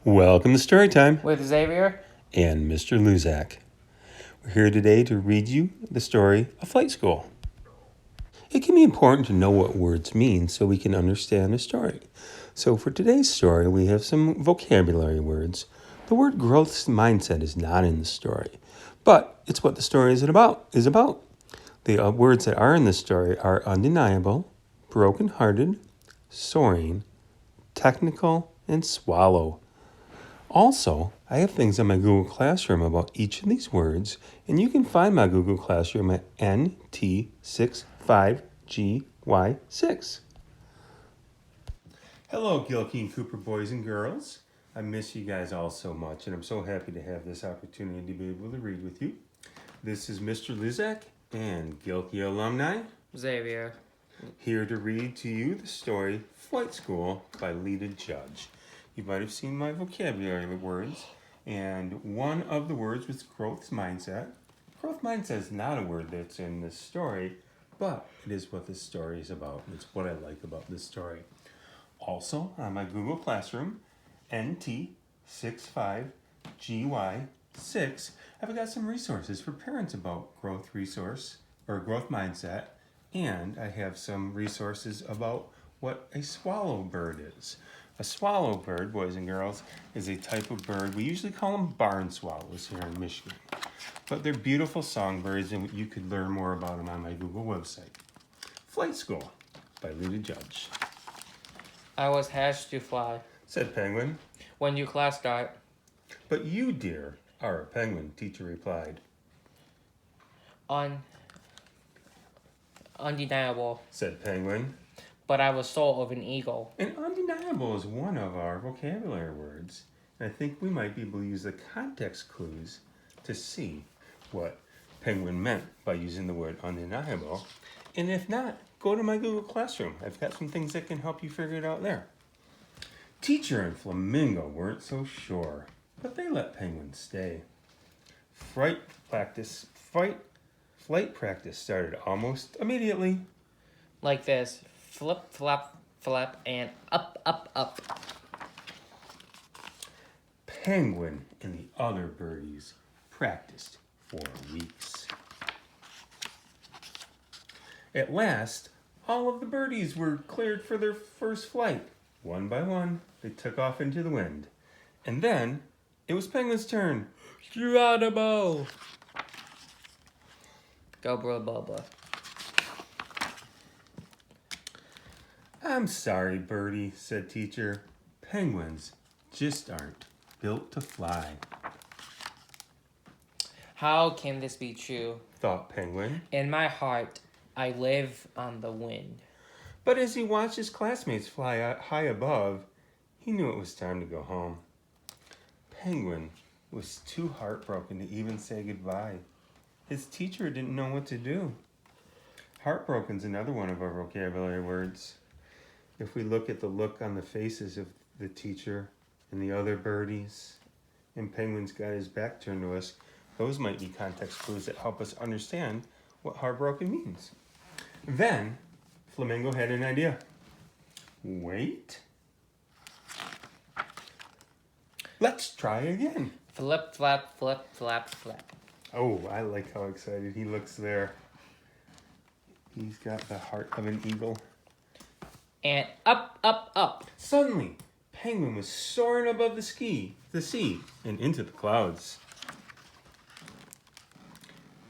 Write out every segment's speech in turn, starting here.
Welcome to Storytime With Xavier. and Mr. Luczak. We're here today to read you the story of Flight School. It can be important to know what words mean so we can understand a story. So for today's story, we have some vocabulary words. The word growth mindset is not in the story, but it's what the story is about. The words that are in the story are undeniable, broken-hearted, soaring, technical, and swallow. Also, I have things on my Google Classroom about each of these words, and you can find my Google Classroom at NT65GY6. Hello, Gilkey and Cooper boys and girls. I miss you guys all so much, and I'm so happy to have this opportunity to be able to read with you. This is Mr. Luczak and Gilkey alumni, Xavier. here to read to you the story Flight School by Lita Judge. You might have seen my vocabulary words, and one of the words was growth mindset. Growth mindset is not a word that's in this story, but it is what this story is about. It's what I like about this story. Also, on my Google Classroom, NT65GY6, I've got some resources for parents about growth mindset, and I have some resources about what a swallow bird is. A swallow bird, boys and girls, is a type of bird. We usually call them barn swallows here in Michigan. But they're beautiful songbirds, and you could learn more about them on my Google website. Flight School by Lita Judge. I was hatched to fly. Said Penguin. When you class start. But you, dear, are a penguin, teacher replied. Undeniable. Said Penguin. But I was soul of an eagle. And undeniable is one of our vocabulary words. And I think we might be able to use the context clues to see what Penguin meant by using the word undeniable. And if not, go to my Google Classroom. I've got some things that can help you figure it out there. Teacher and Flamingo weren't so sure, but they let Penguin stay. Flight practice started almost immediately. Like this. Flip, flap, flap, and up, up, up. Penguin and the other birdies practiced for weeks. At last, all of the birdies were cleared for their first flight. One by one, they took off into the wind. And then, it was Penguin's turn. Geronimo! Go, bro, Bubba. I'm sorry, Birdie, said teacher. Penguins just aren't built to fly. How can this be true? Thought Penguin. In my heart, I live on the wind. But as he watched his classmates fly high above, he knew it was time to go home. Penguin was too heartbroken to even say goodbye. His teacher didn't know what to do. Heartbroken's another one of our vocabulary words. If we look at the look on the faces of the teacher and the other birdies, and Penguin's got his back turned to us, those might be context clues that help us understand what heartbroken means. Then, Flamingo had an idea. Wait. Let's try again. Flip, flap, flip, flap, flap. Oh, I like how excited he looks there. He's got the heart of an eagle. And up, up, up. Suddenly, Penguin was soaring above the sea, and into the clouds.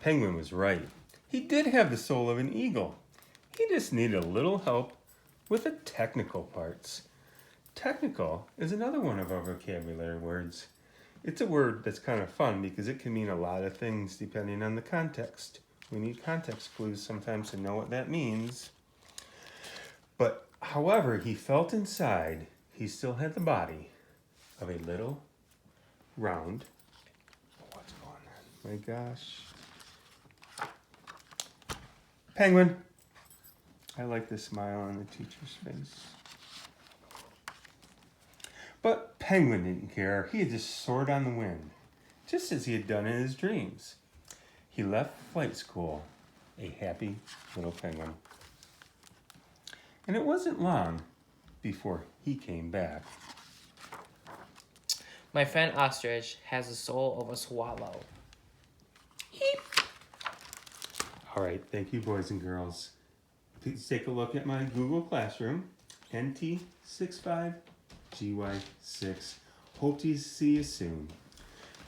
Penguin was right. He did have the soul of an eagle. He just needed a little help with the technical parts. Technical is another one of our vocabulary words. It's a word that's kind of fun because it can mean a lot of things depending on the context. We need context clues sometimes to know what that means. But however he felt inside, he still had the body of a little round. What's going on? My gosh. Penguin. I like the smile on the teacher's face. But Penguin didn't care. He had just soared on the wind, just as he had done in his dreams. He left flight school a happy little penguin. And it wasn't long before he came back. My friend Ostrich has the soul of a swallow. All right, thank you, boys and girls. Please take a look at my Google Classroom, NT65GY6. Hope to see you soon.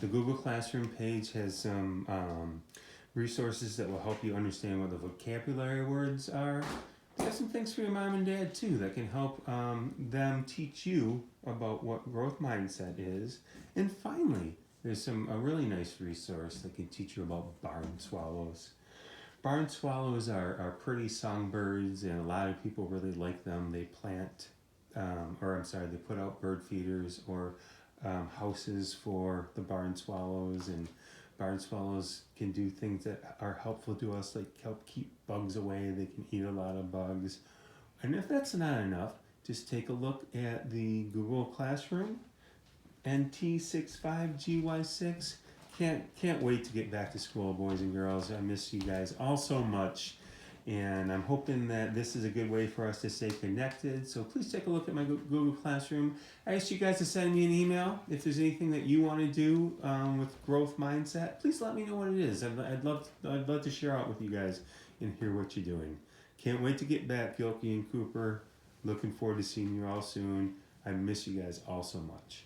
The Google Classroom page has some resources that will help you understand what the vocabulary words are. There's some things for your mom and dad too that can help them teach you about what growth mindset is. And finally, there's a really nice resource that can teach you about barn swallows. Barn swallows are pretty songbirds, and a lot of people really like them. They they put out bird feeders or houses for the barn swallows, and barn swallows can do things that are helpful to us, like help keep bugs away. They can eat a lot of bugs. And if that's not enough, just take a look at the Google Classroom, NT65GY6. Can't wait to get back to school, boys and girls. I miss you guys all so much. And I'm hoping that this is a good way for us to stay connected. So please take a look at my Google Classroom. I asked you guys to send me an email if there's anything that you want to do with growth mindset. Please let me know what it is. I'd love to share out with you guys and hear what you're doing. Can't wait to get back, Gilkey and Cooper. Looking forward to seeing you all soon. I miss you guys all so much.